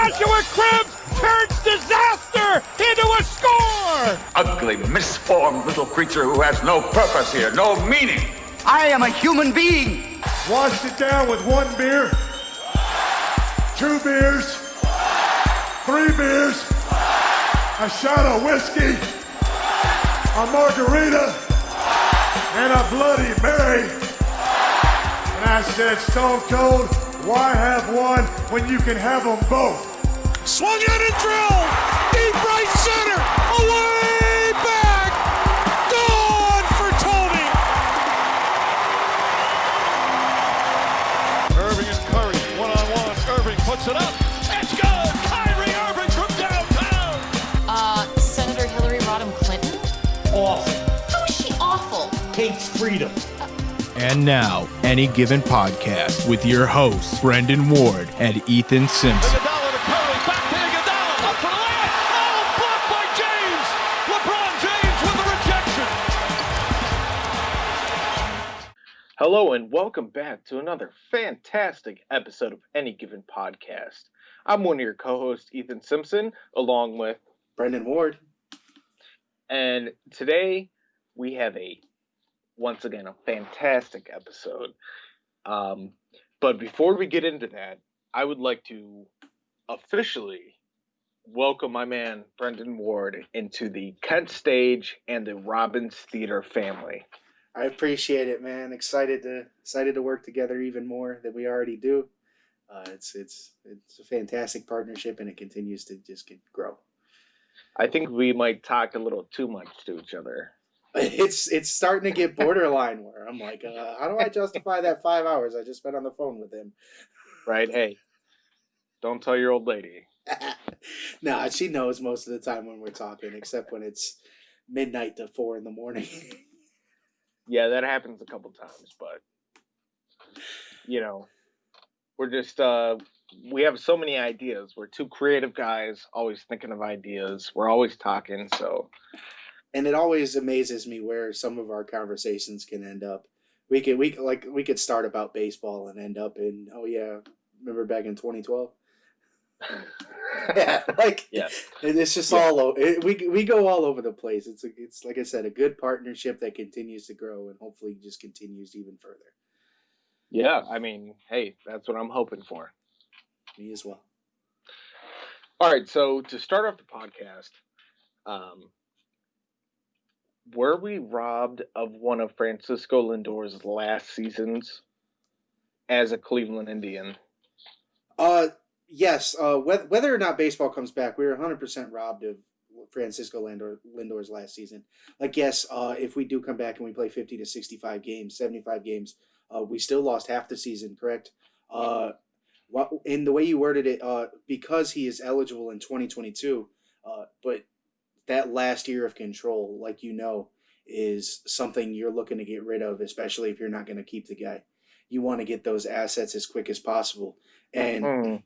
Joshua Cribbs turns disaster into a score! Ugly, misformed little creature who has no purpose here, no meaning. I am a human being. Washed it down with 1 beer, 2 beers, 3 beers, a shot of whiskey, a margarita, and a Bloody Mary. And I said, Stone Cold, why have one when you can have them both? Swung out and drilled! Deep right center! Away back! Gone for Tony! Irving and Curry, one-on-one. Irving puts it up. It's good! Kyrie Irving from downtown! Senator Hillary Rodham Clinton? Awful. How is she awful? Hates freedom. And now, Any Given Podcast with your hosts, Brendan Ward and Ethan Simpson. Iguodala to Curry, back to Iguodala, up for the layup! Oh, blocked by James! LeBron James with the rejection! Hello and welcome back to another fantastic episode of Any Given Podcast. I'm one of your co-hosts, Ethan Simpson, along with Brendan Ward. And today we have once again, a fantastic episode. But before we get into that, I would like to officially welcome my man, Brendan Ward, into the Kent Stage and the Robbins Theater family. I appreciate it, man. Excited to work together even more than we already do. It's a fantastic partnership, and it continues to just grow. I think we might talk a little too much to each other. It's starting to get borderline where I'm like, how do I justify that 5 hours I just spent on the phone with him? Right? Hey, don't tell your old lady. Nah, she knows most of the time when we're talking, except when it's midnight to 4 in the morning. Yeah, that happens a couple times, but we're just we have so many ideas. We're two creative guys, always thinking of ideas. We're always talking, so. And it always amazes me where some of our conversations can end up. We could start about baseball and end up in, oh yeah, remember back in 2012? Yeah, it's just all over. We go all over the place. It's like I said, a good partnership that continues to grow and hopefully just continues even further. Yeah, I mean, hey, that's what I'm hoping for. Me as well. All right, so to start off the podcast, were we robbed of one of Francisco Lindor's last seasons as a Cleveland Indian? Yes. Whether or not baseball comes back, we were 100% robbed of Francisco Lindor's last season. Like, yes, if we do come back and we play 50 to 65 games, 75 games, we still lost half the season, correct? In the way you worded it, because he is eligible in 2022, but that last year of control, like is something you're looking to get rid of, especially if you're not going to keep the guy. You want to get those assets as quick as possible. And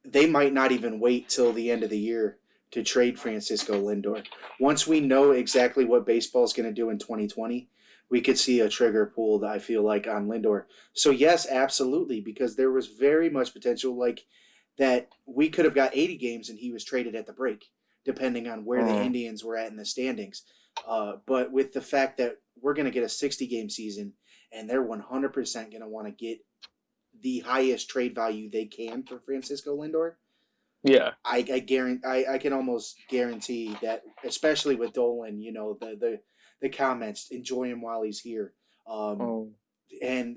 they might not even wait till the end of the year to trade Francisco Lindor. Once we know exactly what baseball is going to do in 2020, we could see a trigger pulled, I feel like, on Lindor. So yes, absolutely, because there was very much potential like that we could have got 80 games and he was traded at the break, depending on where the Indians were at in the standings. But with the fact that we're going to get a 60-game season and they're 100% going to want to get the highest trade value they can for Francisco Lindor, yeah, I can almost guarantee that, especially with Dolan, the comments, enjoy him while he's here. And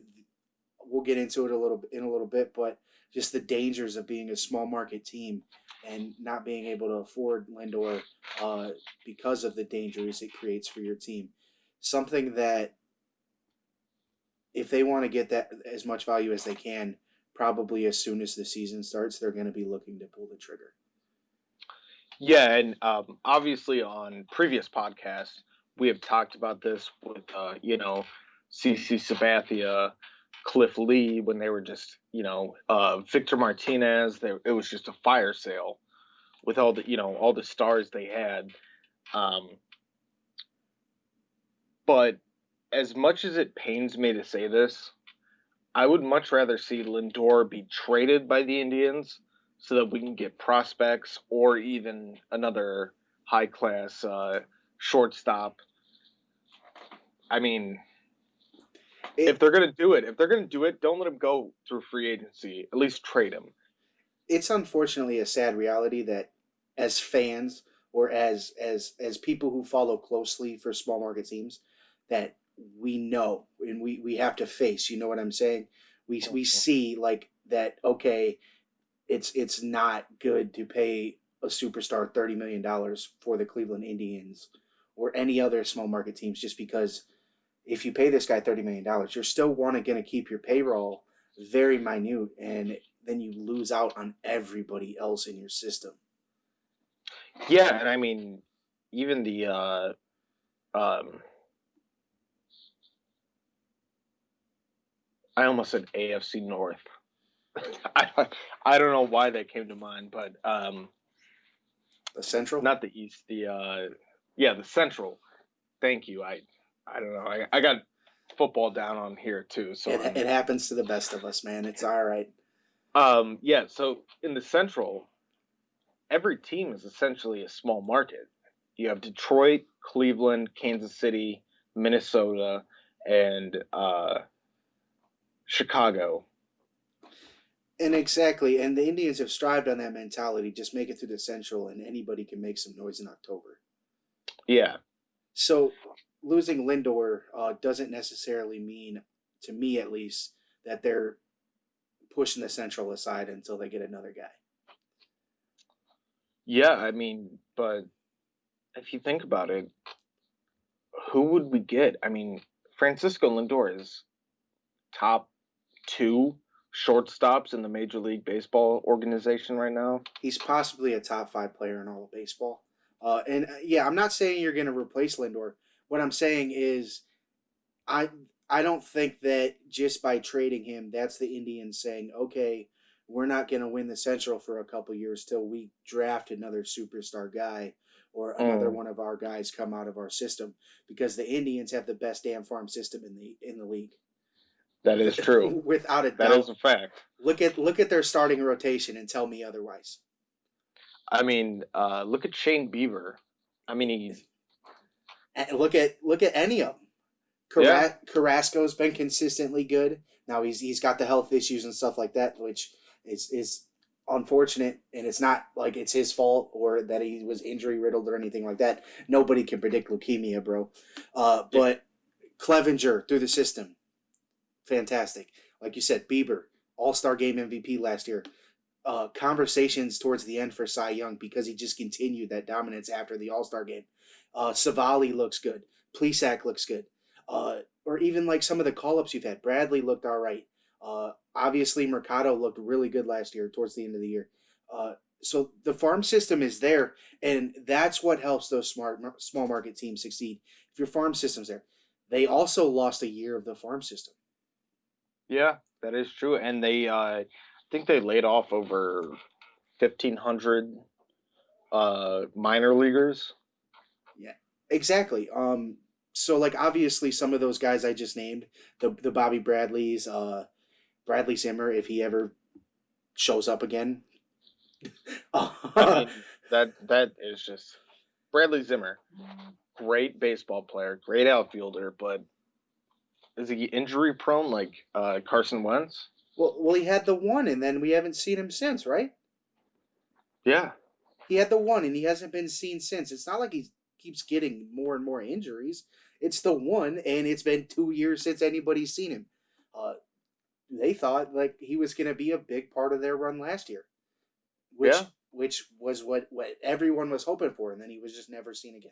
we'll get into it in a little bit, but just the dangers of being a small market team and not being able to afford Lindor because of the dangers it creates for your team. Something that, if they want to get that as much value as they can, probably as soon as the season starts, they're going to be looking to pull the trigger. Yeah, and obviously on previous podcasts, we have talked about this with, CC Sabathia, Cliff Lee, when they were just, Victor Martinez. It was just a fire sale with all the stars they had. But as much as it pains me to say this, I would much rather see Lindor be traded by the Indians so that we can get prospects or even another high class shortstop. I mean, if they're gonna do it, don't let him go through free agency. At least trade him. It's unfortunately a sad reality that as fans or as people who follow closely for small market teams, that we know and we have to face. You know what I'm saying? We see like that. Okay, it's not good to pay a superstar $30 million for the Cleveland Indians or any other small market teams, just because if you pay this guy $30 million, you're still going to keep your payroll very minute, and then you lose out on everybody else in your system. Yeah, and I mean, even the I almost said AFC North. I don't know why that came to mind, but The Central, not the East, the Central. Thank you. I don't know. I got football down on here too, so it happens to the best of us, man. It's all right. yeah. So in the Central, every team is essentially a small market. You have Detroit, Cleveland, Kansas City, Minnesota, and Chicago. And exactly, and the Indians have strived on that mentality. Just make it through the Central, and anybody can make some noise in October. Yeah. So losing Lindor doesn't necessarily mean, to me at least, that they're pushing the Central aside until they get another guy. Yeah, I mean, but if you think about it, who would we get? I mean, Francisco Lindor is top 2 shortstops in the Major League Baseball organization right now. He's possibly a top 5 player in all of baseball. Yeah, I'm not saying you're going to replace Lindor. What I'm saying is, I don't think that just by trading him, that's the Indians saying, okay, we're not going to win the Central for a couple years till we draft another superstar guy or another one of our guys come out of our system, because the Indians have the best damn farm system in the league. That is true. Without a doubt. That is a fact. Look at their starting rotation and tell me otherwise. I mean, look at Shane Bieber. I mean, look at any of them. Carrasco's been consistently good. Now he's got the health issues and stuff like that, which is unfortunate, and it's not like it's his fault or that he was injury riddled or anything like that. Nobody can predict leukemia, bro. But Clevenger through the system, fantastic. Like you said, Bieber, All-Star Game MVP last year. Conversations towards the end for Cy Young because he just continued that dominance after the All-Star Game. Savali looks good. Plesac looks good. Or even like some of the call-ups you've had. Bradley looked all right. Obviously, Mercado looked really good last year towards the end of the year. So the farm system is there, and that's what helps those small market teams succeed. If your farm system's there. They also lost a year of the farm system. Yeah, that is true. And they, I think they laid off over 1,500 minor leaguers. Yeah, exactly. So like obviously some of those guys I just named, the Bobby Bradleys, Bradley Zimmer, if he ever shows up again. I mean, that is just Bradley Zimmer, great baseball player, great outfielder, but is he injury prone like Carson Wentz? Well, he had the one, and then we haven't seen him since, right? Yeah, he had the one, and he hasn't been seen since. It's not like he keeps getting more and more injuries. It's the one, and it's been 2 years since anybody's seen him. They thought like he was going to be a big part of their run last year, which was what everyone was hoping for, and then he was just never seen again.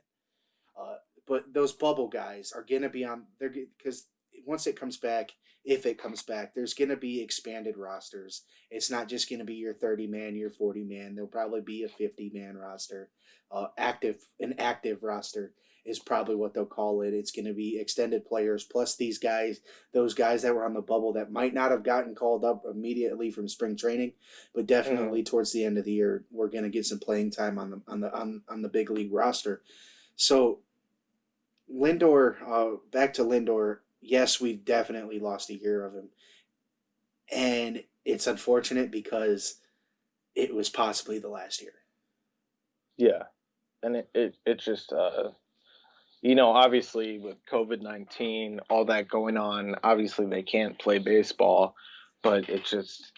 But those bubble guys are going to be on there because once it comes back, if it comes back, there's going to be expanded rosters. It's not just going to be your 30-man, your 40-man. There'll probably be a 50-man roster. An active roster is probably what they'll call it. It's going to be extended players plus these guys, those guys that were on the bubble that might not have gotten called up immediately from spring training, but definitely towards the end of the year, we're going to get some playing time on the big league roster. So Lindor, back to Lindor. Yes, we've definitely lost a year of him. And it's unfortunate because it was possibly the last year. Yeah, and it just you know, obviously with COVID-19, all that going on, obviously they can't play baseball, but it's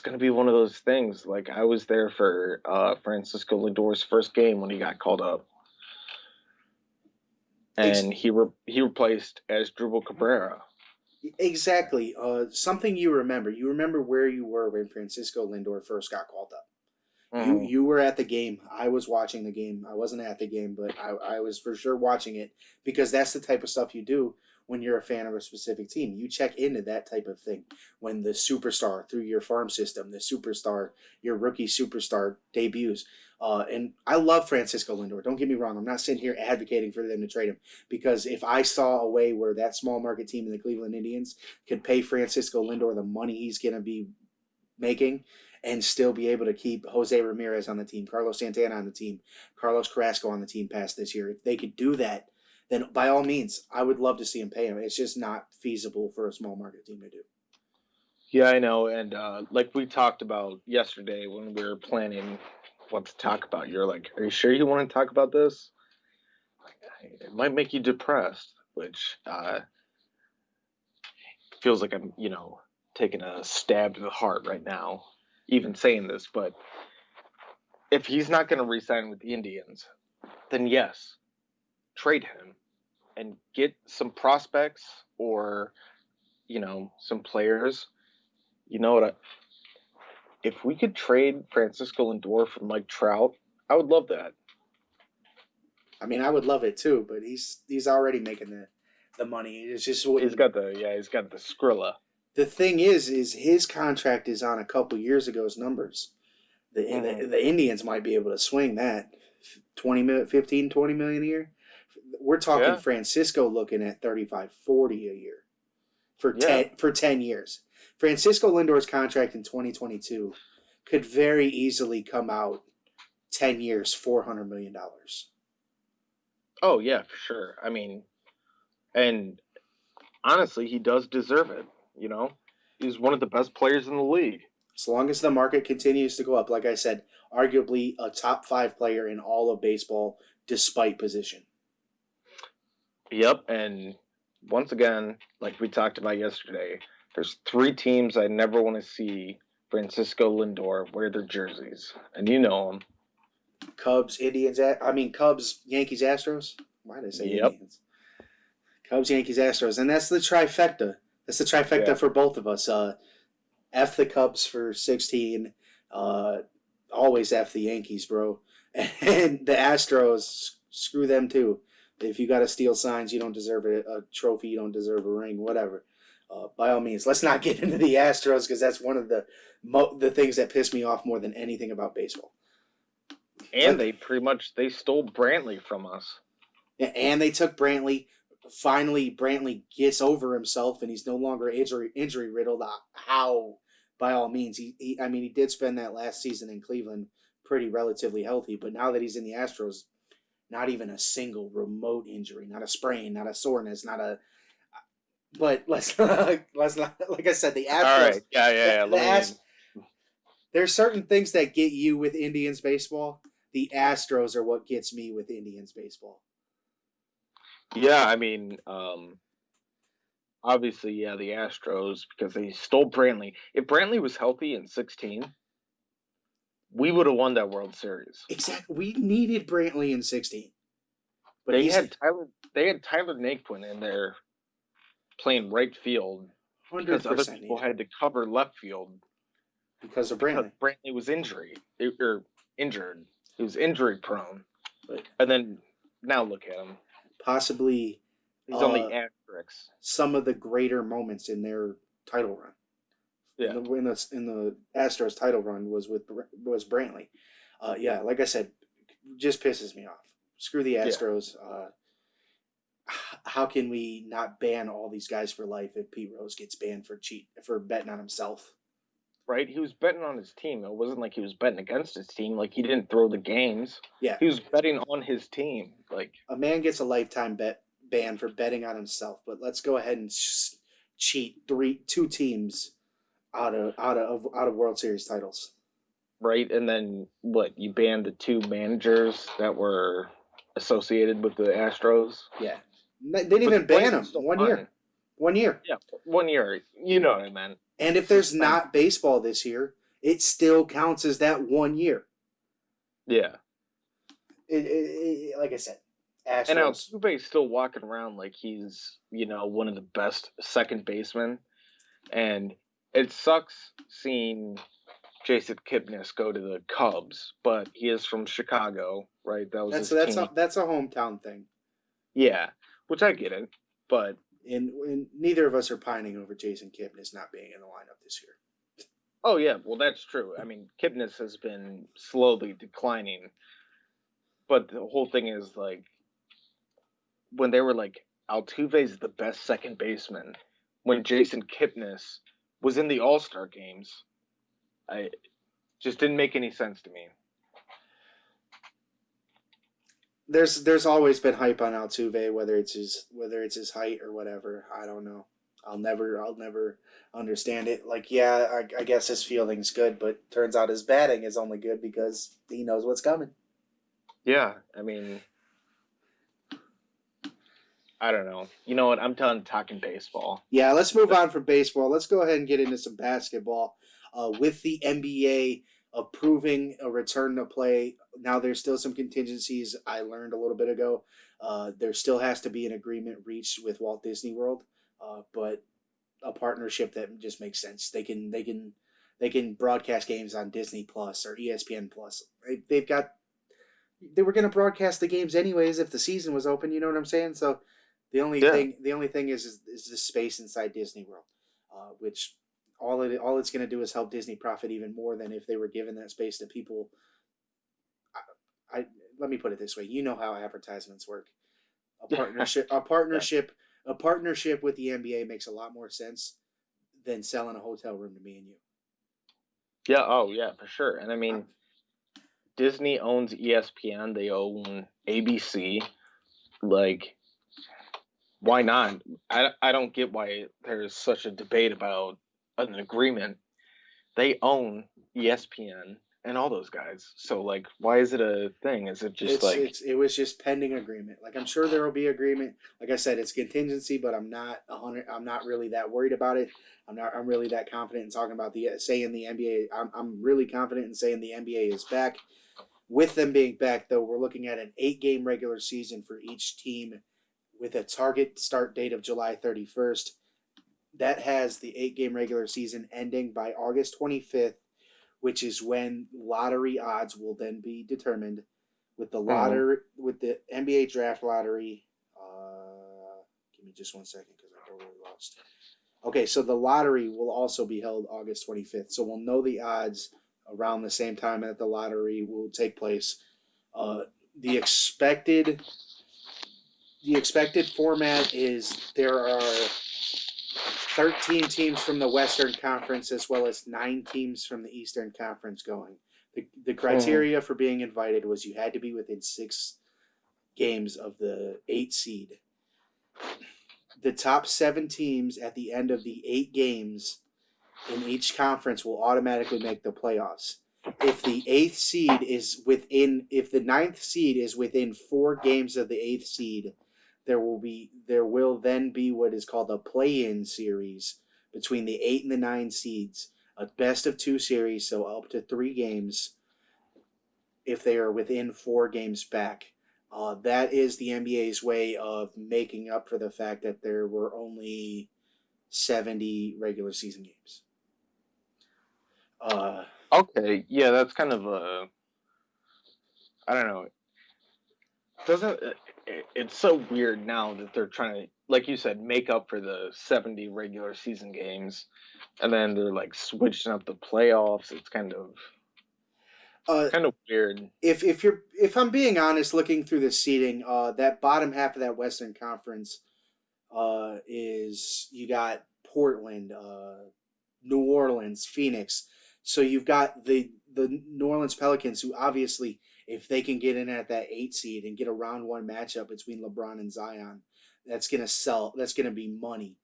going to be one of those things. Like I was there for Francisco Lindor's first game when he got called up, and he replaced Asdrubal Cabrera. Exactly. Something you remember. You remember where you were when Francisco Lindor first got called up. You were at the game. I was watching the game. I wasn't at the game, but I was for sure watching it because that's the type of stuff you do when you're a fan of a specific team. You check into that type of thing when the superstar through your farm system, the superstar, your rookie superstar debuts. And I love Francisco Lindor. Don't get me wrong. I'm not sitting here advocating for them to trade him because if I saw a way where that small market team in the Cleveland Indians could pay Francisco Lindor the money he's going to be making and still be able to keep Jose Ramirez on the team, Carlos Santana on the team, Carlos Carrasco on the team past this year. If they could do that, then by all means, I would love to see him pay him. It's just not feasible for a small market team to do. Yeah, I know. And like we talked about yesterday when we were planning what to talk about, you're like, are you sure you want to talk about this? It might make you depressed, which feels like I'm, you know, taking a stab to the heart right now, even saying this. But if he's not going to re-sign with the Indians, then yes, trade him and get some prospects or, you know, some players. You know what? If we could trade Francisco Lindor for Mike Trout, I would love that. I mean, I would love it too, but he's already making the money. It's just he's got the Skrilla. The thing is his contract is on a couple years ago's numbers. The Indians might be able to swing that 15, 20 million a year. We're talking Francisco looking at 35, 40 a year for 10 years. Francisco Lindor's contract in 2022 could very easily come out 10 years, $400 million. Oh, yeah, for sure. I mean, and honestly, he does deserve it, you know? He's one of the best players in the league. As long as the market continues to go up, like I said, arguably a top 5 player in all of baseball despite position. Yep, and once again, like we talked about yesterday, there's 3 teams I never want to see Francisco Lindor wear their jerseys, and you know them. Cubs, Yankees, Astros. Why did I say Indians? Cubs, Yankees, Astros, and that's the trifecta. That's the trifecta for both of us. F the Cubs for 16. Always F the Yankees, bro. And the Astros, screw them too. If you got to steal signs, you don't deserve a trophy, you don't deserve a ring, whatever. By all means, let's not get into the Astros because that's one of the things that piss me off more than anything about baseball. And they stole Brantley from us. Yeah, and they took Brantley. Finally, Brantley gets over himself, and he's no longer injury riddled. How? By all means, he did spend that last season in Cleveland pretty relatively healthy, but now that he's in the Astros, not even a single remote injury, not a sprain, not a soreness, not a. But let's not. Like I said, the Astros. All right. Yeah. There's certain things that get you with Indians baseball. The Astros are what gets me with Indians baseball. Yeah, I mean, obviously, the Astros, because they stole Brantley. If Brantley was healthy in 16, we would have won that World Series. Exactly. We needed Brantley in 16. But they had Tyler Naquin in there playing right field 100% because other people had to cover left field because of Brantley. Because Brantley was injured. He was injury prone. And then now look at him. Possibly he's on the asterisks. Some of the greater moments in their title run. Yeah. In the Astros title run was Brantley. Like I said, just pisses me off. Screw the Astros. Yeah. How can we not ban all these guys for life if Pete Rose gets banned for betting on himself? Right? He was betting on his team. It wasn't like he was betting against his team. Like, he didn't throw the games. Yeah. He was betting on his team. Like, a man gets a lifetime ban for betting on himself, but let's go ahead and cheat two teams out of World Series titles. right? And then what? You banned the 2 managers that were associated with the Astros. Yeah, they didn't But even the ban players them. are still 1 fine. year. 1 year. Yeah, 1 year. You know what I meant. And if there's Suspend. not baseball this year, it still counts as that 1 year. Yeah. Like I said, Astros. And Altuve's still walking around like he's, one of the best second basemen. And it sucks seeing Jason Kipnis go to the Cubs, but he is from Chicago, right? That was his team. That's a hometown thing. Yeah, which I get it, but And neither of us are pining over Jason Kipnis not being in the lineup this year. oh yeah, well that's true. I mean, Kipnis has been slowly declining, but the whole thing is like when they were like Altuve's the best second baseman, when Jason Kipnis was in the All-Star games, I just didn't make any sense to me. There's always been hype on Altuve, whether it's his height or whatever. I don't know. I'll never understand it. Like, yeah, I guess his fielding's good, but turns out his batting is only good because he knows what's coming. Yeah, I mean, I don't know. You know what? I'm done talking baseball. Yeah, let's move on from baseball. Let's go ahead and get into some basketball. With the NBA approving a return to play, now there's still some contingencies. I learned a little bit ago. There still has to be an agreement reached with Walt Disney World, but a partnership that just makes sense. They can broadcast games on Disney Plus or ESPN Plus. They were going to broadcast the games anyways if the season was open. You know what I'm saying? So the only thing is the space inside Disney World, which all it's going to do is help Disney profit even more than if they were given that space to people. Let me put it this way: you know how advertisements work. A partnership with the NBA makes a lot more sense than selling a hotel room to me and you. Yeah. Oh, yeah, for sure. And I mean, Disney owns ESPN. They own ABC. Like, why not? I don't get why there's such a debate about an agreement. They own ESPN and all those guys. So, like, why is it a thing? Is it just it was just pending agreement. Like, I'm sure there will be agreement. Like I said, it's contingency, but I'm not really that worried about it. I'm really that confident in talking about saying the NBA. I'm really confident in saying the NBA is back. With them being back, though, we're looking at an 8-game regular season for each team with a target start date of July 31st. That has the 8-game regular season ending by August 25th, which is when lottery odds will then be determined. With the with the NBA draft lottery. Give me just 1 second because I totally lost. Okay, so the lottery will also be held August 25th. So we'll know the odds around the same time that the lottery will take place. The expected format is there are 13 teams from the Western Conference as well as 9 teams from the Eastern Conference going. The criteria for being invited was you had to be within 6 games of the 8 seed. The top 7 teams at the end of the 8 games in each conference will automatically make the playoffs. If the 9th seed is within 4 games of the 8th seed, there will then be what is called a play-in series between the 8 and the 9 seeds, a best of 2 series, so up to 3 games if they are within 4 games back. That is the NBA's way of making up for the fact that there were only 70 regular season games. okay, yeah, that's kind of I don't know. It's so weird now that they're trying to, like you said, make up for the 70 regular season games, and then they're like switching up the playoffs. It's kind of weird. If I'm being honest, looking through the seeding, that bottom half of that Western Conference is you got Portland, New Orleans, Phoenix. So you've got the New Orleans Pelicans, who obviously, if they can get in at that 8 seed and get a round 1 matchup between LeBron and Zion, that's gonna sell. That's gonna be money.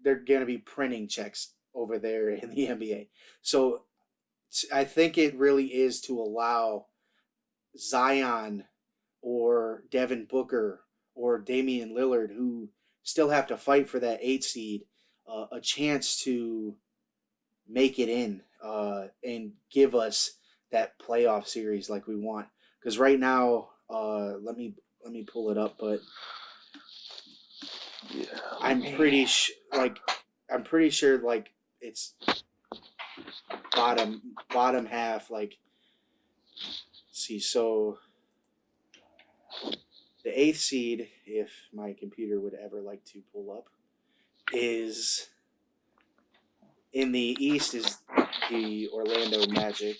They're gonna be printing checks over there in the NBA. So I think it really is to allow Zion or Devin Booker or Damian Lillard, who still have to fight for that 8 seed, a chance to make it in and give us that playoff series like we want. Because right now, let me pull it up, but Yeah, I'm pretty sure like it's bottom half. Like, see, so the 8th seed, if my computer would ever like to pull up, is in the East is the Orlando Magic.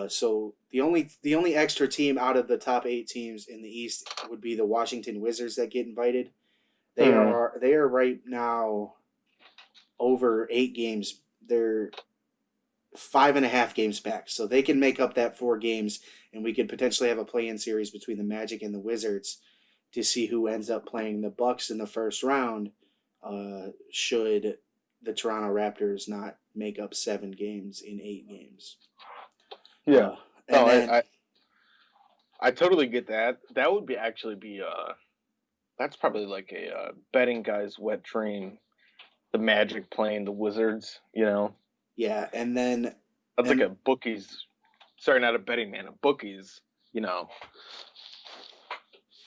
So the only extra team out of the top 8 teams in the East would be the Washington Wizards that get invited. They are right now over 8 games. They're 5.5 games back, so they can make up that 4 games, and we could potentially have a play-in series between the Magic and the Wizards to see who ends up playing the Bucks in the first round. Should the Toronto Raptors not make up 7 games in 8 games? Yeah. And then, I totally get that. That would be that's probably like a betting guy's wet dream. The Magic playing the Wizards, yeah, and then That's like a bookie's. Sorry, not a betting man. A bookie's.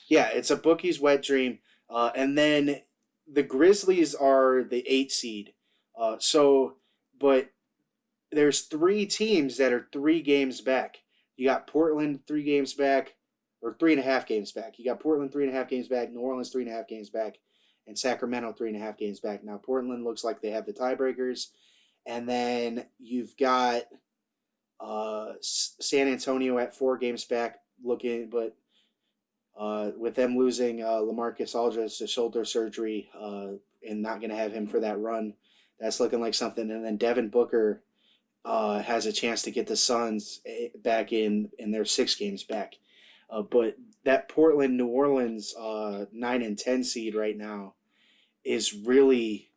Yeah, it's a bookie's wet dream. And then the Grizzlies are the 8 seed. But there's 3 teams that are 3 games back. You got Portland 3 games back, or 3.5 games back. You got Portland 3.5 games back, New Orleans 3.5 games back, and Sacramento 3.5 games back. Now Portland looks like they have the tiebreakers, and then you've got San Antonio at 4 games back, but with them losing LaMarcus Aldridge to shoulder surgery and not going to have him for that run, that's looking like something. And then Devin Booker has a chance to get the Suns back in their 6 games back. But that Portland, New Orleans 9 and 10 seed right now is really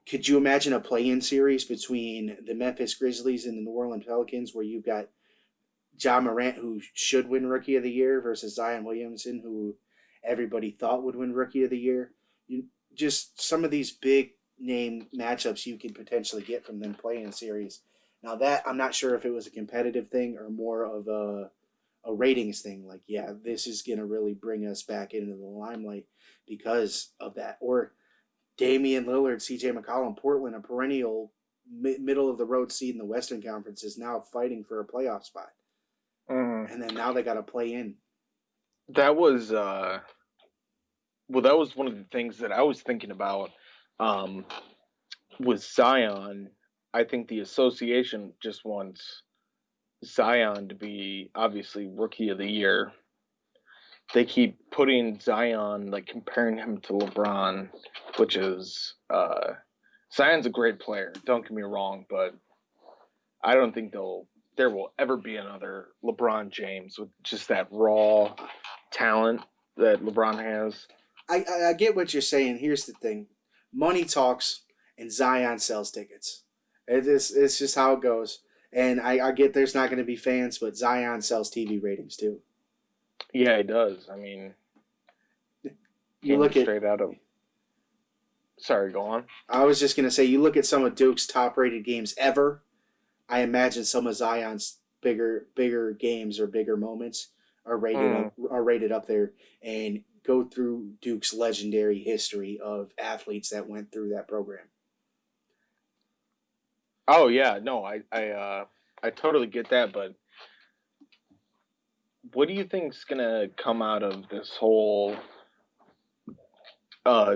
could you imagine a play-in series between the Memphis Grizzlies and the New Orleans Pelicans where you've got Ja Morant, who should win Rookie of the Year, versus Zion Williamson, who everybody thought would win Rookie of the Year? Just some of these big name matchups you could potentially get from them playing series. Now that I'm not sure if it was a competitive thing or more of a ratings thing. Like, yeah, this is gonna really bring us back into the limelight because of that. Or Damian Lillard, C.J. McCollum, Portland, a perennial middle of the road seed in the Western Conference, is now fighting for a playoff spot. And then now they got to play in. That was that was one of the things that I was thinking about with Zion. I think the association just wants Zion to be obviously Rookie of the Year. They keep putting Zion, like comparing him to LeBron, which is Zion's a great player. Don't get me wrong, but I don't think there will ever be another LeBron James with just that raw talent that LeBron has. I get what you're saying. Here's the thing. Money talks and Zion sells tickets. It's just how it goes. And I get there's not going to be fans, but Zion sells TV ratings too. Yeah, he does. I mean, you look at straight out of. Sorry, go on. I was just going to say, you look at some of Duke's top-rated games ever. I imagine some of Zion's bigger games or bigger moments are rated up there, and go through Duke's legendary history of athletes that went through that program. Oh yeah, no, I totally get that, but what do you think's gonna come out of this whole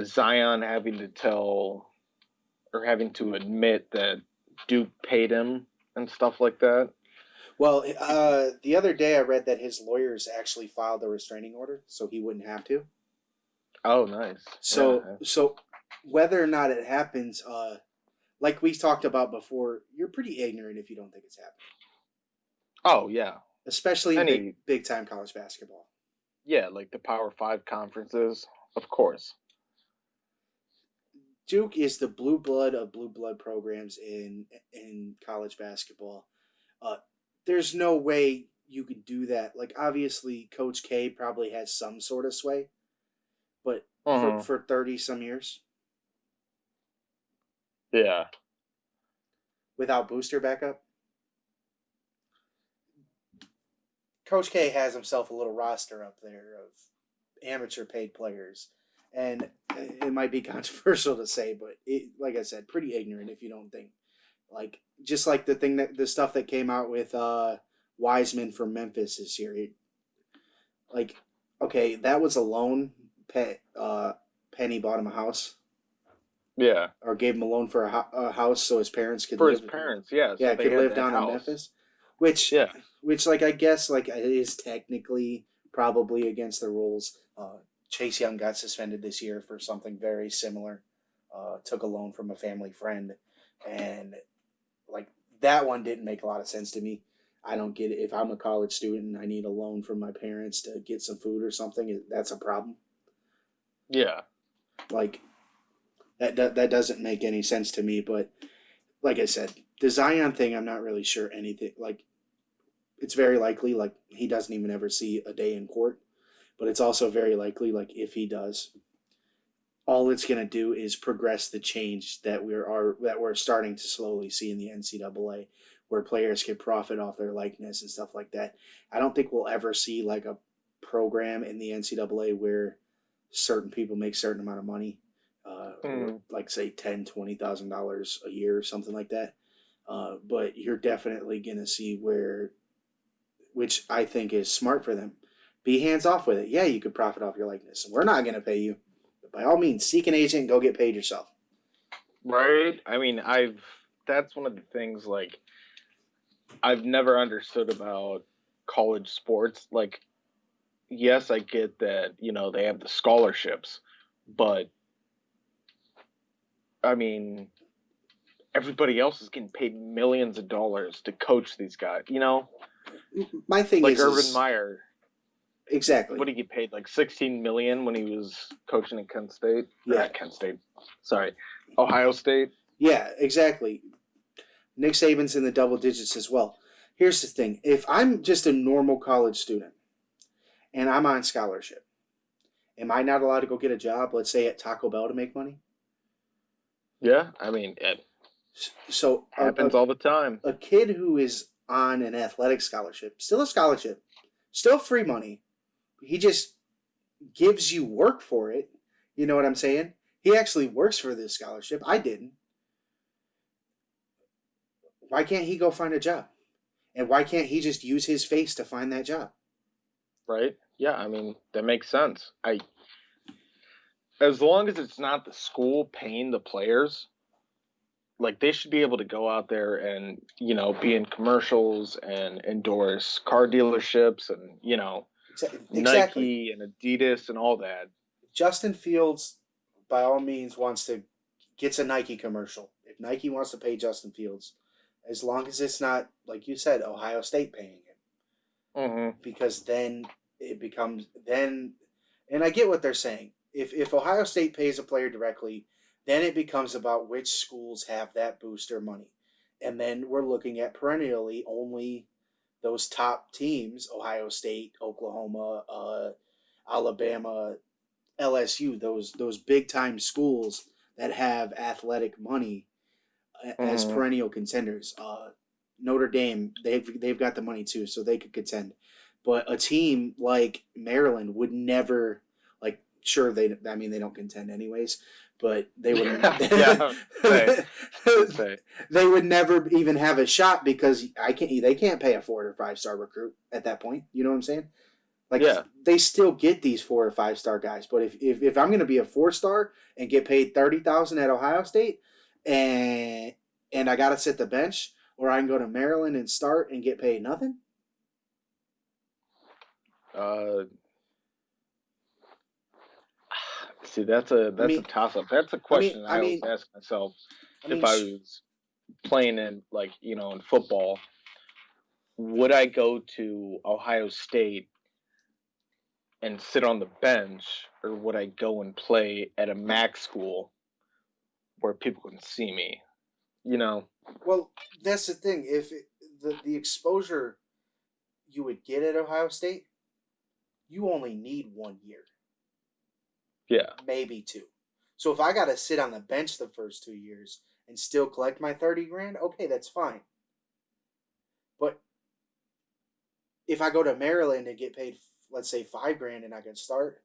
Zion having to tell or having to admit that Duke paid him and stuff like that? Well, the other day I read that his lawyers actually filed a restraining order, so he wouldn't have to. Oh, nice. So whether or not it happens, like we talked about before, you're pretty ignorant if you don't think it's happening. Oh yeah, especially in big time college basketball. Yeah, like the Power 5 conferences, of course. Duke is the blue blood of blue blood programs in college basketball. Uh, there's no way you could do that. Like obviously, Coach K probably has some sort of sway, but for 30 some years Yeah. without booster backup, Coach K has himself a little roster up there of amateur paid players, and it might be controversial to say, but like I said, pretty ignorant if you don't think like just like the stuff that came out with Wiseman from Memphis this year. Like, okay, that was a loan. Penny bought him a house. Yeah. Or gave him a loan for a house so his parents could for live. his parents, yeah. Yeah, So they could had live that down house. in Memphis. Which like I guess like it is technically probably against the rules. Chase Young got suspended this year for something very similar. Took a loan from a family friend, and like that one didn't make a lot of sense to me. I don't get it. If I'm a college student and I need a loan from my parents to get some food or something, that's a problem. Yeah. Like that doesn't make any sense to me. But like I said, the Zion thing, I'm not really sure anything. Like it's very likely like he doesn't even ever see a day in court. But it's also very likely like if he does, all it's going to do is progress the change that we're starting to slowly see in the NCAA, where players can profit off their likeness and stuff like that. I don't think we'll ever see like a program in the NCAA where certain people make certain amount of money, like say $10,000-$20,000 a year or something like that. But you're definitely going to see which I think is smart for them. Be hands off with it. Yeah, you could profit off your likeness. We're not going to pay you. By all means, seek an agent and go get paid yourself. Right? I mean, that's one of the things, like, I've never understood about college sports. Like, yes, I get that, they have the scholarships, but, I mean, everybody else is getting paid millions of dollars to coach these guys, My thing like is... Urban Meyer. Exactly. What did he get paid? Like $16 million when he was coaching at Kent State? Yeah. Not Kent State. Sorry. Ohio State? Yeah, exactly. Nick Saban's in the double digits as well. Here's the thing. If I'm just a normal college student and I'm on scholarship, am I not allowed to go get a job, let's say at Taco Bell, to make money? Yeah, I mean, it happens all the time. A kid who is on an athletic scholarship, still a scholarship, still free money, he just gives you work for it. You know what I'm saying? He actually works for this scholarship. I didn't. Why can't he go find a job? And why can't he just use his face to find that job? Right? Yeah, I mean, that makes sense. As long as it's not the school paying the players, like they should be able to go out there and, be in commercials and endorse car dealerships and, Exactly. Nike and Adidas and all that. Justin Fields, by all means, gets a Nike commercial. If Nike wants to pay Justin Fields, as long as it's not, like you said, Ohio State paying it. Mm-hmm. Because then it becomes, and I get what they're saying. If Ohio State pays a player directly, then it becomes about which schools have that booster money. And then we're looking at perennially only those top teams, Ohio State, Oklahoma, Alabama, LSU, those big time schools that have athletic money as perennial contenders. Notre Dame, they've got the money too, so they could contend. But a team like Maryland would never, like, sure they don't contend anyways, but they would they would never even have a shot because they can't pay a 4 or 5 star recruit at that point. You know what I'm saying? Like, they still get these 4 or 5 star guys, but if I'm going to be a 4-star and get paid $30,000 at Ohio State, and I got to sit the bench, or I can go to Maryland and start and get paid nothing. See, that's a toss up. That's a question I always ask myself if I was playing in in football. Would I go to Ohio State and sit on the bench, or would I go and play at a MAC school where people can see me. You know? Well, that's the thing. If the exposure you would get at Ohio State, you only need 1 year, Yeah. maybe 2. So if I got to sit on the bench the first 2 years and still collect my 30 grand, okay, that's fine. But if I go to Maryland and get paid, let's say, 5 grand and I can start,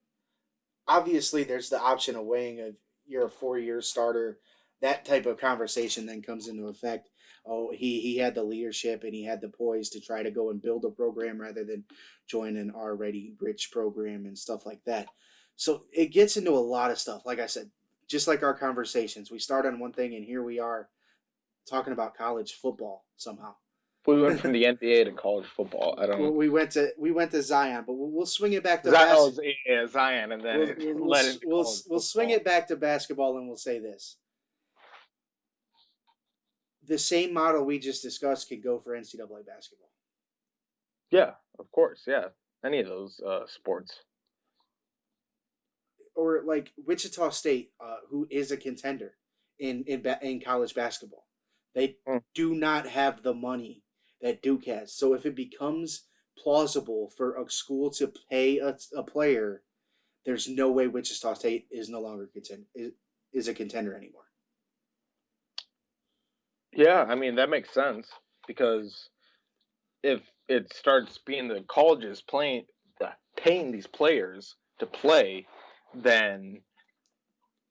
obviously there's the option of weighing of you're a 4-year starter. That type of conversation then comes into effect. Oh, he had the leadership and he had the poise to try to go and build a program rather than join an already rich program and stuff like that. So it gets into a lot of stuff. Like I said, just like our conversations, we start on one thing and here we are talking about college football somehow. We went from the NBA to college football. I don't know. We went to Zion, but we'll swing it back to Zion, and then we'll swing it back to basketball, and we'll say this: the same model we just discussed could go for NCAA basketball. Yeah, of course. Yeah, any of those sports. Or like Wichita State, who is a contender in college basketball, they do not have the money that Duke has. So if it becomes plausible for a school to pay a player, there's no way Wichita State is no longer is a contender anymore. Yeah, I mean, that makes sense because if it starts being the colleges paying these players to play, then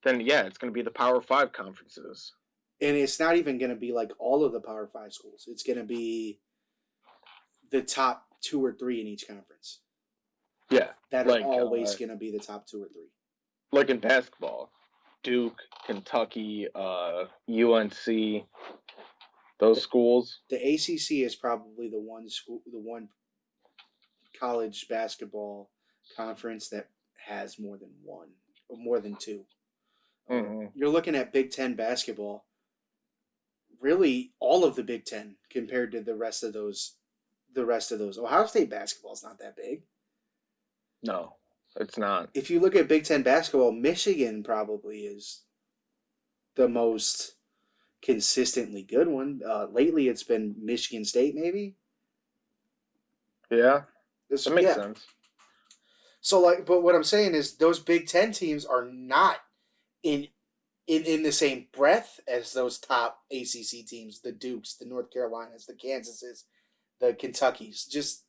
yeah, it's going to be the Power 5 conferences. And it's not even going to be like all of the Power 5 schools. It's going to be the top 2 or 3 in each conference. Yeah. That are always going to be the top 2 or 3. Like in basketball, Duke, Kentucky, UNC, those schools. The ACC is probably the one college basketball conference that has more than 1 or more than 2. Mm-hmm. You're looking at Big Ten basketball. Really, all of the Big Ten compared to the rest of those. Ohio State basketball is not that big. No, it's not. If you look at Big Ten basketball, Michigan probably is the most consistently good one. Lately, it's been Michigan State, maybe. Yeah, that makes sense. So, but what I'm saying is those Big Ten teams are not in the same breath as those top ACC teams, the Dukes, the North Carolinas, the Kansases, the Kentuckys. Just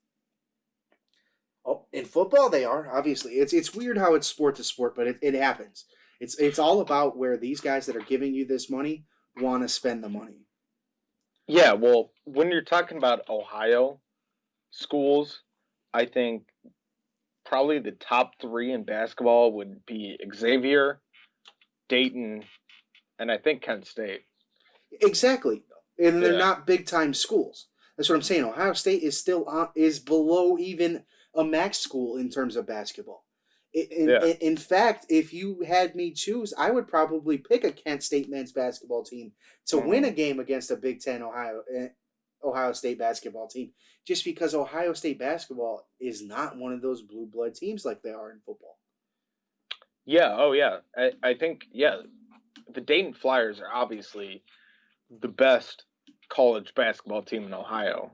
in football, they are obviously. It's weird how it's sport to sport, but it happens. It's all about where these guys that are giving you this money want to spend the money. Yeah, well, when you're talking about Ohio schools, I think probably the top 3 in basketball would be Xavier, Dayton, and I think Kent State. Exactly, and they're not big time schools. That's what I'm saying. Ohio State is still is below even a max school in terms of basketball. In fact, if you had me choose, I would probably pick a Kent State men's basketball team to win a game against a Big Ten Ohio State basketball team, just because Ohio State basketball is not one of those blue blood teams like they are in football. Yeah, oh yeah. I think, the Dayton Flyers are obviously the best college basketball team in Ohio.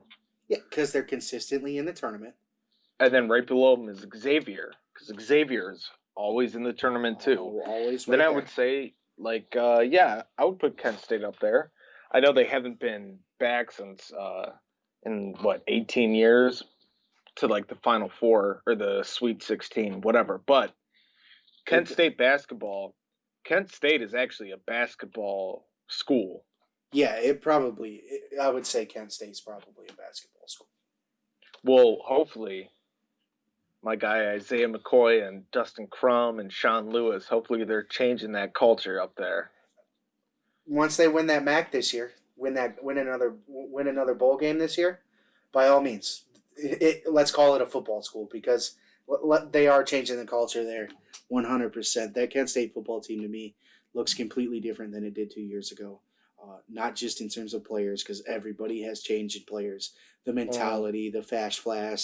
Yeah, because they're consistently in the tournament. And then right below them is Xavier, because Xavier is always in the tournament too. Always. Then I would say, I would put Kent State up there. I know they haven't been back since, 18 years to like the Final Four or the Sweet 16, whatever. But Kent State basketball, Kent State is actually a basketball school. Yeah, I would say Kent State's probably a basketball school. Well, hopefully, my guy Isaiah McCoy and Dustin Crum and Sean Lewis, hopefully they're changing that culture up there. Once they win that MAC this year, win another bowl game this year, by all means, let's call it a football school because they are changing the culture there 100%. That Kent State football team to me looks completely different than it did 2 years ago. Not just in terms of players, because everybody has changed in players. The mentality, the flash,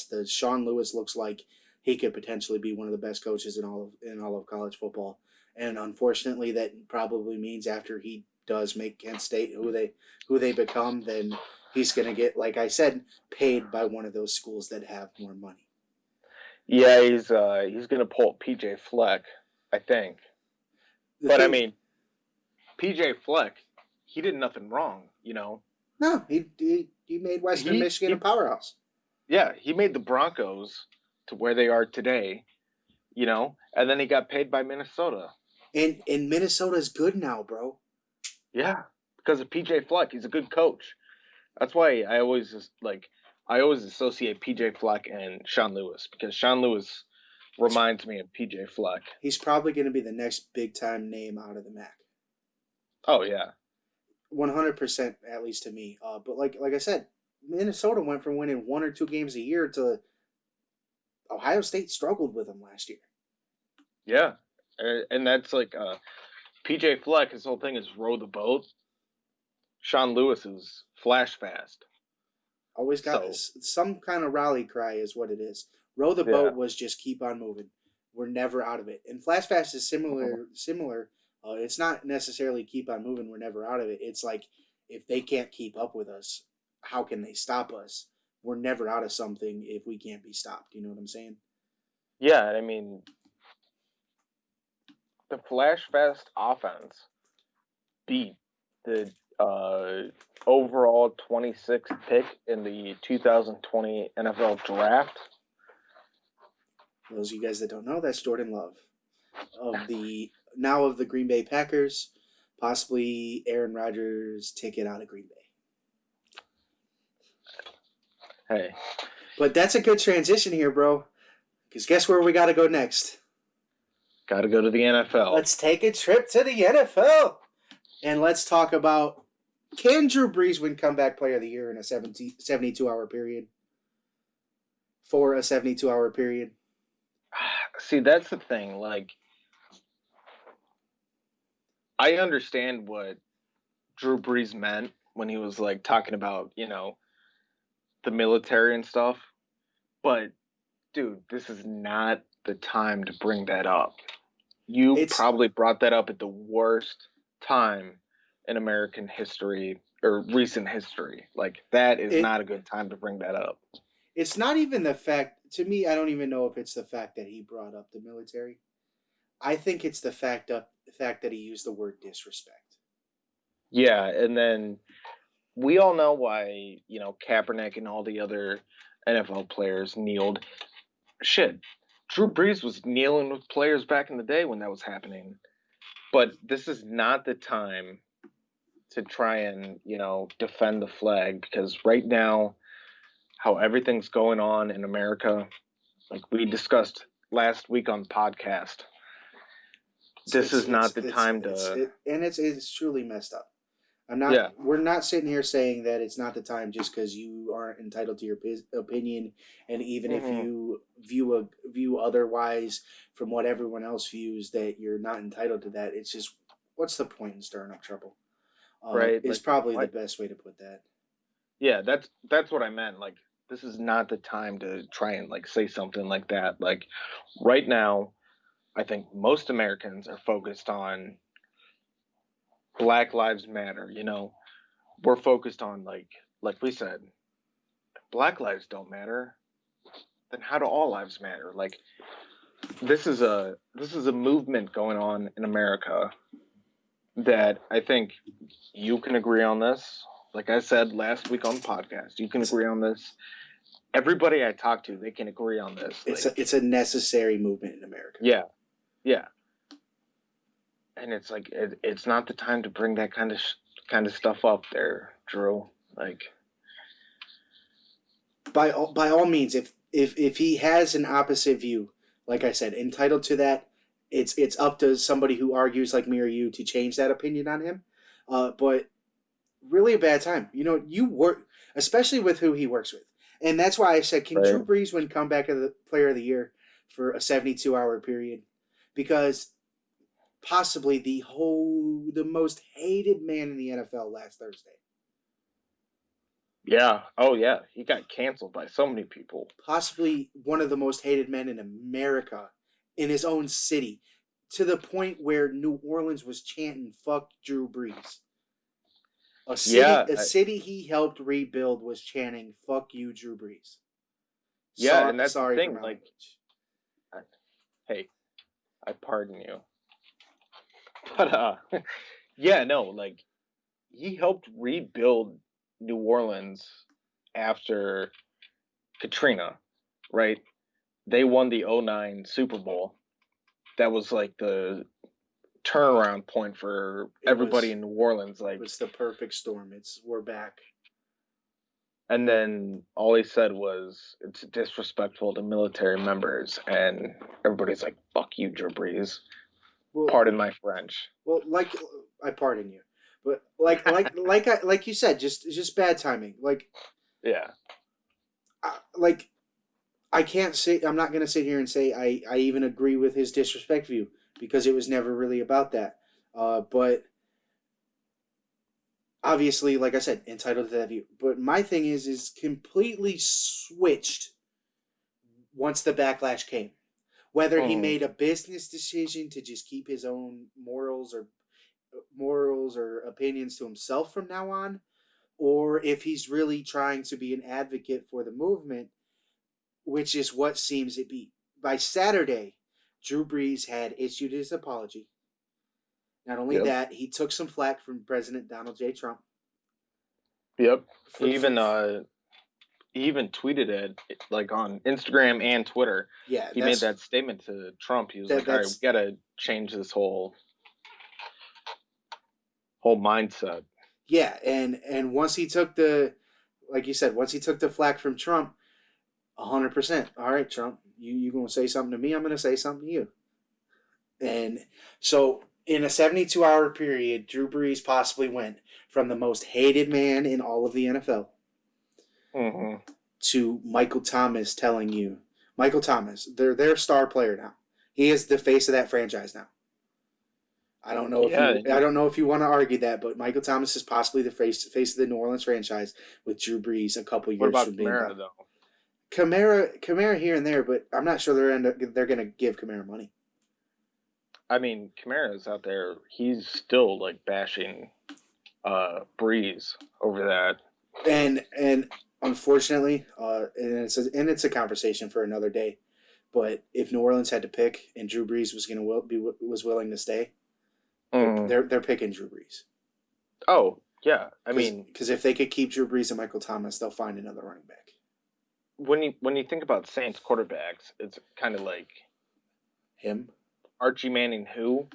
the Sean Lewis looks like he could potentially be one of the best coaches in all of college football. And unfortunately, that probably means after he does make Kent State who they become, then he's going to get, like I said, paid by one of those schools that have more money. Yeah, he's going to pull PJ Fleck, I think. I mean, PJ Fleck, he did nothing wrong, you know. No, he made Western Michigan a powerhouse. Yeah, he made the Broncos to where they are today, you know, and then he got paid by Minnesota. And Minnesota's good now, bro. Yeah, because of PJ Fleck. He's a good coach. That's why I always associate PJ Fleck and Sean Lewis, because Sean Lewis reminds me of PJ Fleck. He's probably going to be the next big time name out of the MAC. Oh yeah, 100% at least to me. But like I said, Minnesota went from winning 1 or 2 games a year to Ohio State struggled with them last year. Yeah, and that's like PJ Fleck. His whole thing is row the boat. Sean Lewis is flash fast. Always got some kind of rally cry is what it is. Row the boat was just keep on moving. We're never out of it. And flash fast is similar. It's not necessarily keep on moving. We're never out of it. It's like if they can't keep up with us, how can they stop us? We're never out of something if we can't be stopped. You know what I'm saying? Yeah, I mean, the flash fast offense beat the overall 26th pick in the 2020 NFL Draft. For those of you guys that don't know, that's Jordan Love of the Green Bay Packers, possibly Aaron Rodgers' ticket out of Green Bay. Hey. But that's a good transition here, bro. Because guess where we got to go next? Got to go to the NFL. Let's take a trip to the NFL. And let's talk about, can Drew Brees win Comeback Player of the Year in a 72-hour period? For a 72-hour period? See, that's the thing. Like, I understand what Drew Brees meant when he was, like, talking about, you know, the military and stuff. But, dude, this is not the time to bring that up. You probably brought that up at the worst time in American history or recent history. Like, that is not a good time to bring that up. It's not even the fact, to me, I don't even know if it's the fact that he brought up the military. I think it's the fact that he used the word disrespect. Yeah, and then we all know why, you know, Kaepernick and all the other NFL players kneeled. Shit, Drew Brees was kneeling with players back in the day when that was happening. But this is not the time to try and, you know, defend the flag, because right now, how everything's going on in America, like we discussed last week on the podcast, this is not the time to... It's truly messed up. We're not sitting here saying that it's not the time just because you aren't entitled to your opinion, and even if you view otherwise from what everyone else views, that you're not entitled to that. It's just, what's the point in stirring up trouble? Right. It's probably the best way to put that. Yeah, that's what I meant. Like, this is not the time to try and, like, say something like that. Like, right now, I think most Americans are focused on Black Lives Matter, you know. We're focused on, like we said, if Black lives don't matter, then how do all lives matter? Like, this is a movement going on in America that I think you can agree on this. Like I said last week on the podcast, you can agree on this. Everybody I talk to, they can agree on this. It's a necessary movement in America. Yeah. Yeah. And it's like it's not the time to bring that kind of stuff up there, Drew. Like, by all means, if he has an opposite view, like I said, entitled to that, it's up to somebody who argues like me or you to change that opinion on him. But really a bad time. You know, you work, especially with who he works with. And that's why I said, can Drew Brees win Comeback of the Player of the Year for a 72-hour period? Because possibly the most hated man in the NFL last Thursday. Yeah. Oh, yeah. He got canceled by so many people. Possibly one of the most hated men in America, in his own city, to the point where New Orleans was chanting, "Fuck Drew Brees." A city he helped rebuild was chanting "Fuck you, Drew Brees." Yeah, and that's sorry the thing. for my Like, language. hey, I pardon you, but yeah, no, like he helped rebuild New Orleans after Katrina, right? They won the '09 Super Bowl. That was like the turnaround point for everybody in New Orleans. Like, It was the perfect storm. We're back. and then all he said was, "It's disrespectful to military members," and everybody's like, "Fuck you, Drew Brees." Well, Pardon my French. Well, I pardon you, but like you said, just bad timing. Yeah. Like I can't say I'm not gonna sit here and say I even agree with his disrespect view because it was never really about that. But obviously, like I said, entitled to that view. But my thing is completely switched once the backlash came. Whether he made a business decision to just keep his own morals or opinions to himself from now on, or if he's really trying to be an advocate for the movement, which is what seems to be. By Saturday, Drew Brees had issued his apology. Not only that, he took some flack from President Donald J. Trump. Yep. He even tweeted it like on Instagram and Twitter. Yeah, he made that statement to Trump. He was like, "All right, we gotta change this whole mindset." Yeah, and once he took like you said, once he took the flack from Trump, 100%. All right, Trump, you gonna say something to me? I'm gonna say something to you. And so in a 72-hour period, Drew Brees possibly went from the most hated man in all of the NFL to Michael Thomas telling you, Michael Thomas, they're their star player now. He is the face of that franchise now. I don't know if you want to argue that, but Michael Thomas is possibly the face of the New Orleans franchise with Drew Brees a couple years from being Kamara, though? Kamara here and there, but I'm not sure they're going to give Kamara money. I mean, Kamara's out there. He's still like bashing Brees over that. And unfortunately, and it's a conversation for another day. But if New Orleans had to pick and Drew Brees was willing to stay, they're picking Drew Brees. Oh yeah, I mean, because if they could keep Drew Brees and Michael Thomas, they'll find another running back. When you think about Saints quarterbacks, it's kind of like him, Archie Manning. Who?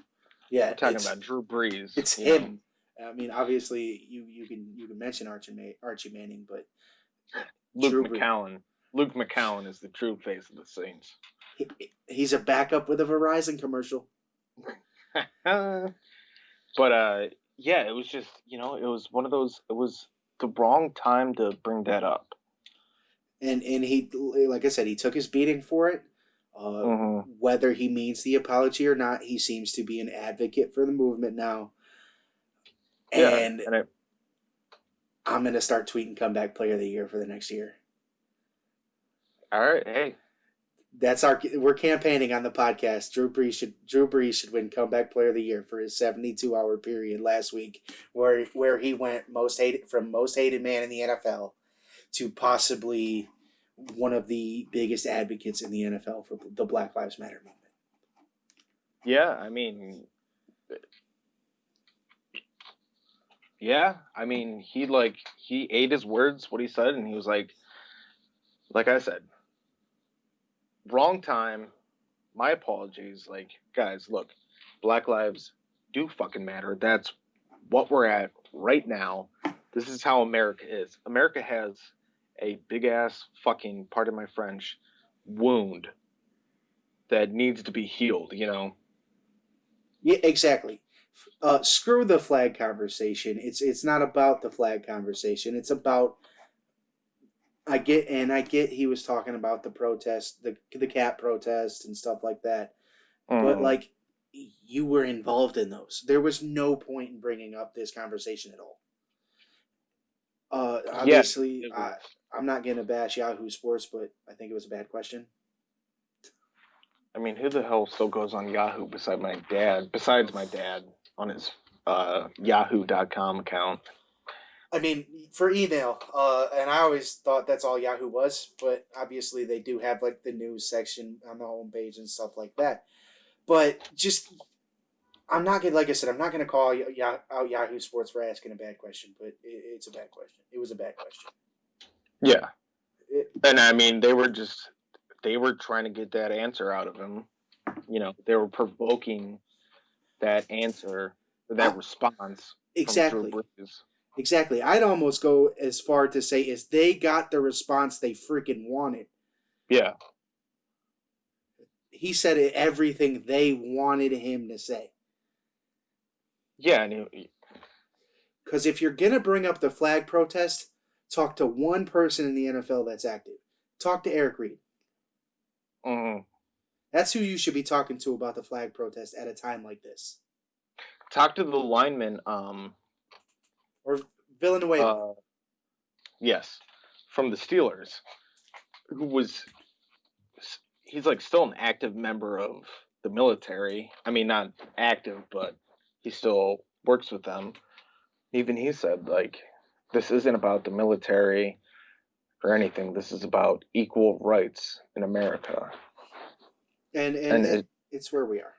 Yeah, we're talking about Drew Brees. It's him. I mean, obviously, you can mention Archie Manning, but Luke McCown is the true face of the Saints. He's a backup with a Verizon commercial. But yeah, it was just it was one of those. It was the wrong time to bring that up. And he, like I said, he took his beating for it. Whether he means the apology or not, he seems to be an advocate for the movement now. And I'm going to start tweeting comeback player of the year for the next year. All right, hey. We're campaigning on the podcast. Drew Brees should win comeback player of the year for his 72-hour period last week where he went most hated man in the NFL to possibly one of the biggest advocates in the NFL for the Black Lives Matter movement. Yeah, I mean, he ate his words, what he said, and he was like I said, wrong time, my apologies. Like, guys, look, Black lives do fucking matter. That's what we're at right now. This is how America is. America has a big-ass fucking, pardon my French, wound that needs to be healed, Yeah, exactly. Screw the flag conversation. It's not about the flag conversation. It's about I get he was talking about the protest, the cat protest and stuff like that. But like you were involved in those. There was no point in bringing up this conversation at all. Obviously, I'm not going to bash Yahoo Sports, but I think it was a bad question. I mean, who the hell still goes on Yahoo besides my dad on his Yahoo.com account? I mean, for email, and I always thought that's all Yahoo was, but obviously they do have like the news section on the homepage and stuff like that. But just, I'm not gonna, like I said, I'm not gonna call out Yahoo Sports for asking a bad question, but it's a bad question. It was a bad question. Yeah. It, And I mean, they were trying to get that answer out of him. You know, they were provoking that answer, or that response exactly. from Drew Brees. Exactly. I'd almost go as far to say is they got the response they freaking wanted. Yeah. He said everything they wanted him to say. Yeah. Because if you're going to bring up the flag protest, talk to one person in the NFL that's active. Talk to Eric Reed. Mm-hmm. That's who you should be talking to about the flag protest at a time like this. Talk to the lineman. Or Villanueva. Yes, from the Steelers, he's like still an active member of the military. I mean, not active, but he still works with them. Even he said, like, this isn't about the military or anything. This is about equal rights in America. And it's where we are.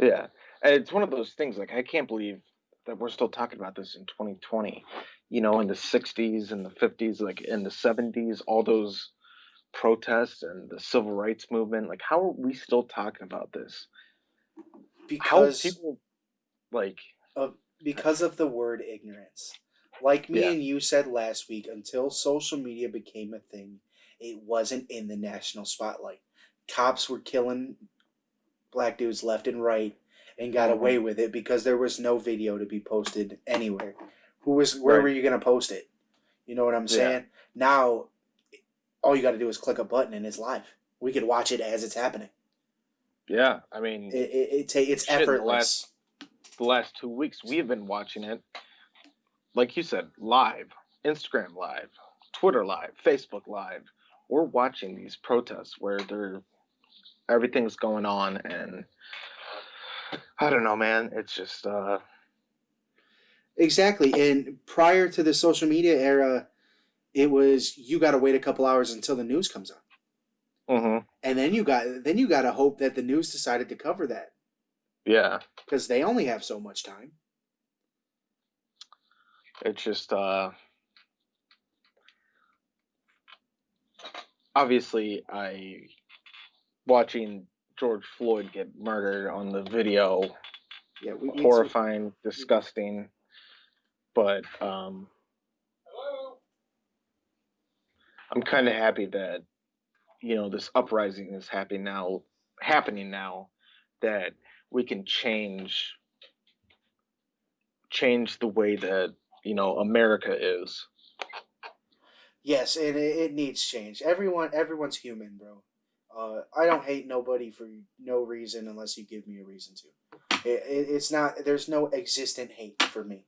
Yeah. And it's one of those things, like, I can't believe that we're still talking about this in 2020. You know, in the 60s and the 50s, like in the 70s, all those protests and the civil rights movement, like, how are we still talking about this? Because how people, like... because of the word ignorance. Like me Yeah. and you said last week, until social media became a thing, it wasn't in the national spotlight. Cops were killing black dudes left and right and got away with it because there was no video to be posted anywhere. Where were you going to post it? You know what I'm saying? Now, all you got to do is click a button and it's live. We could watch it as it's happening. Yeah, I mean... It's effortless. The last 2 weeks, we have been watching it, like you said, live. Instagram live, Twitter live, Facebook live. We're watching these protests where everything's going on, and I don't know, man. It's just... Exactly. And prior to the social media era, it was you got to wait a couple hours until the news comes on. Mm-hmm. And then you got to hope that the news decided to cover that. Yeah. Because they only have so much time. It's just, obviously, watching George Floyd get murdered on the video, horrifying, disgusting, but, I'm kind of happy that, you know, this uprising is happening now, that we can change the way that, you know, America is. Yes, and it needs change. Everyone's human, bro. I don't hate nobody for no reason unless you give me a reason to. It's not. There's no existent hate for me,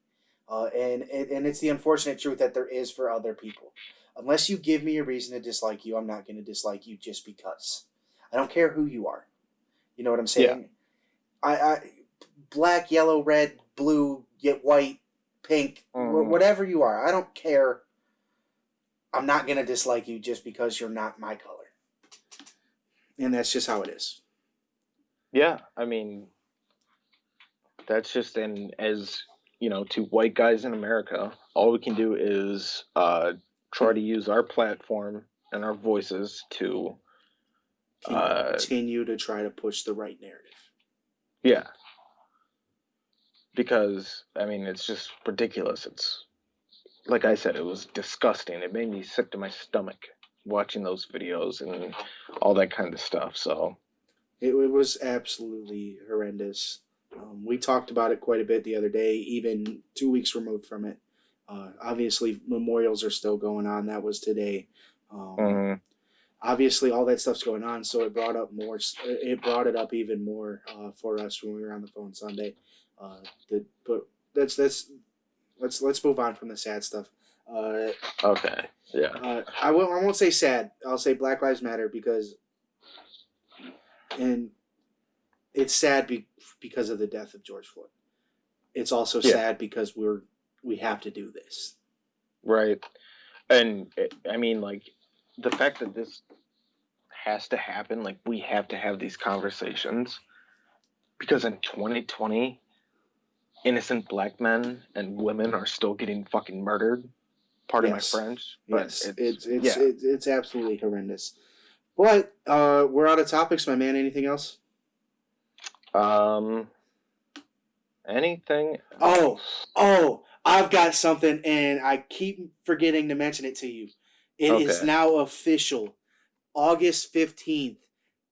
and it's the unfortunate truth that there is for other people. Unless you give me a reason to dislike you, I'm not going to dislike you just because. I don't care who you are. You know what I'm saying? Yeah. I black, yellow, red, blue, yet white, pink, whatever you are. I don't care. I'm not going to dislike you just because you're not my color. And that's just how it is. Yeah, I mean, that's just, and as, you know, to white guys in America, all we can do is try to use our platform and our voices to continue to try to push the right narrative. Yeah. Because, I mean, it's just ridiculous. It's, like I said, it was disgusting. It made me sick to my stomach watching those videos and all that kind of stuff. So it was absolutely horrendous. We talked about it quite a bit the other day, even 2 weeks removed from it. Obviously, memorials are still going on. That was today. Obviously, all that stuff's going on, so it brought up more. It brought it up even more for us when we were on the phone Sunday. But let's move on from the sad stuff. Okay. Yeah. I won't say sad. I'll say Black Lives Matter and it's sad because of the death of George Floyd. It's also sad because we're we have to do this. Right. And I mean, like, the fact that this has to happen, like, we have to have these conversations because in 2020, innocent black men and women are still getting fucking murdered. Pardon my French. But Yes, it's absolutely horrendous. But we're out of topics, my man. Anything else? Anything? Oh, I've got something, and I keep forgetting to mention it to you. It is now official. August 15th,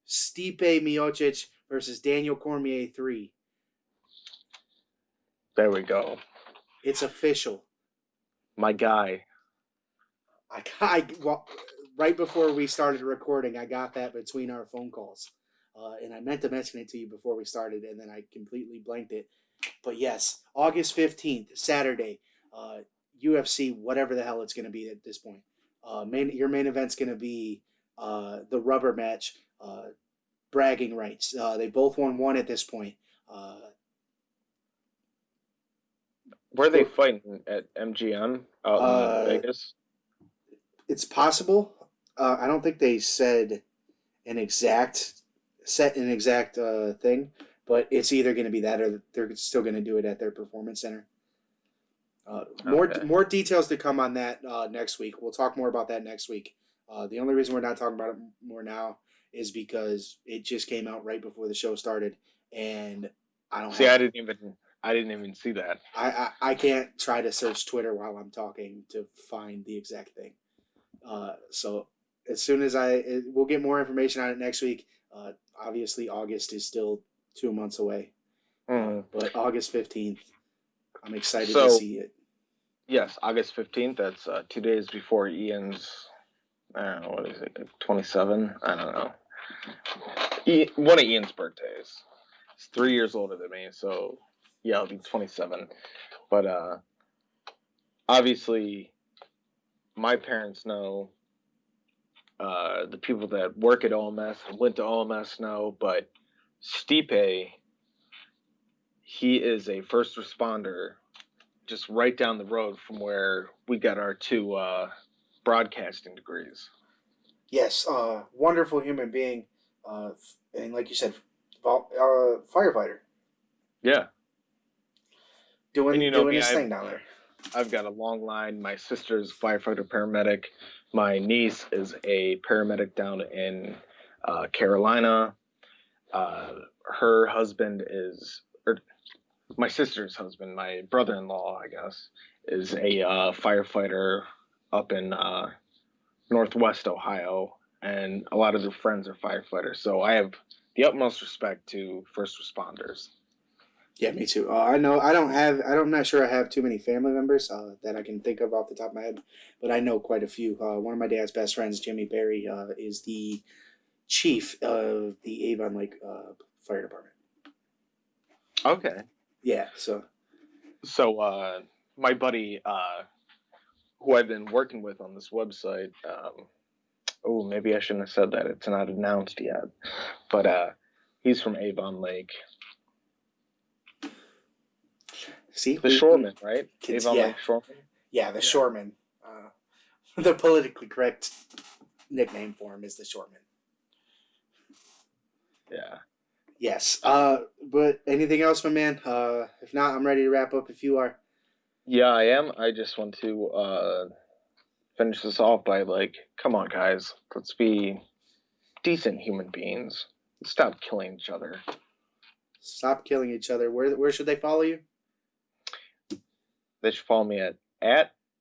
Stipe Miocic versus Daniel Cormier 3. There we go. It's official. My guy. Well, right before we started recording, I got that between our phone calls. And I meant to mention it to you before we started, and then I completely blanked it. But yes, August 15th, Saturday, UFC, whatever the hell it's going to be at this point. Your main event's going to be the rubber match, bragging rights. They both won one at this point. Where are they fighting? At MGM out in Vegas? It's possible. I don't think they said an exact thing, but it's either going to be that or they're still going to do it at their performance center. More details to come on that next week. We'll talk more about that next week. The only reason we're not talking about it more now is because it just came out right before the show started, and I don't see. I didn't even see that. I can't try to search Twitter while I'm talking to find the exact thing. So as soon as we'll get more information on it next week. Obviously, August is still 2 months away, but August 15th, I'm excited to see it. Yes, August 15th. That's 2 days before Ian's. I don't know, what is it? 27? I don't know. One of Ian's birthdays. He's 3 years older than me, so yeah, I'll be 27. But obviously, my parents know. The people that work at OMS and went to OMS know, but Stipe, he is a first responder just right down the road from where we got our two broadcasting degrees. Yes, wonderful human being, and like you said, firefighter. Yeah. Doing his thing down there. I've got a long line. My sister's firefighter paramedic. My niece is a paramedic down in Carolina. Her husband my sister's husband, my brother-in-law, I guess, is a firefighter up in Northwest Ohio, and a lot of their friends are firefighters. So I have the utmost respect to first responders. Yeah, me too. I'm not sure I have too many family members that I can think of off the top of my head, but I know quite a few. One of my dad's best friends, Jimmy Berry, is the chief of the Avon Lake Fire Department. Okay. Yeah, so my buddy, who I've been working with on this website, maybe I shouldn't have said that. It's not announced yet, but he's from Avon Lake. See? The Shoreman, right? Avon Lake Shoreman? Yeah, the Shoreman. The politically correct nickname for him is the Shoreman. Yeah. Yes. But anything else, my man? If not, I'm ready to wrap up if you are. Yeah, I am. I just want to finish this off by, come on, guys. Let's be decent human beings. Stop killing each other. Stop killing each other. Where should they follow you? They should follow me at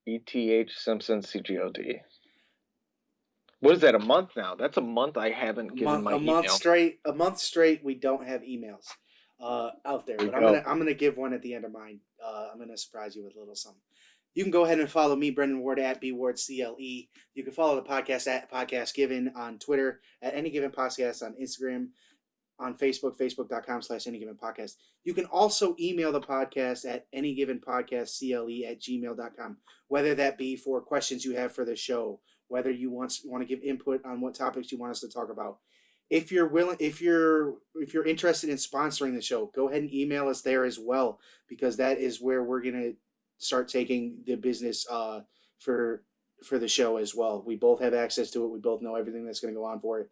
ETH Simpson CGOD. What is that, a month now? That's a month I haven't given my email. A month straight we don't have emails out there. But I'm gonna give one at the end of mine. I'm gonna surprise you with a little something. You can go ahead and follow me, Brendan Ward, at BWardCLE. You can follow the podcast at Podcast Given on Twitter, at Any Given Podcast on Instagram, on Facebook, facebook.com/anygivenpodcast. You can also email the podcast at anygivenpodcastcle@gmail.com, whether that be for questions you have for the show, whether you want to give input on what topics you want us to talk about. If you're interested in sponsoring the show, go ahead and email us there as well, because that is where we're going to start taking the business for the show as well. We both have access to it. We both know everything that's going to go on for it.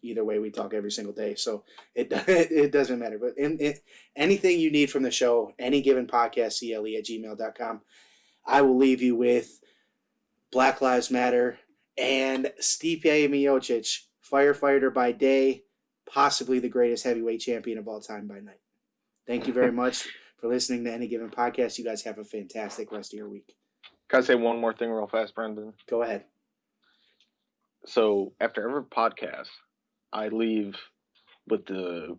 Either way, we talk every single day, so it doesn't matter. But anything you need from the show, any given podcast, cle@gmail.com. I will leave you with Black Lives Matter and Stipe Miocic, firefighter by day, possibly the greatest heavyweight champion of all time by night. Thank you very much for listening to Any Given Podcast. You guys have a fantastic rest of your week. Can I say one more thing real fast, Brendan? Go ahead. So after every podcast, I leave with the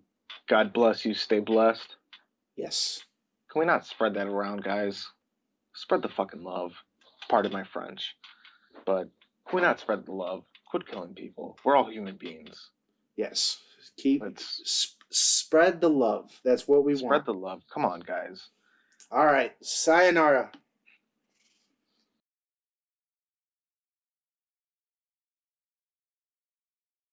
God bless you, stay blessed. Yes. Can we not spread that around, guys? Spread the fucking love. Pardon my French. But can we not spread the love? Quit killing people. We're all human beings. Yes. Spread the love. That's what we want. Spread the love. Come on, guys. All right. Sayonara.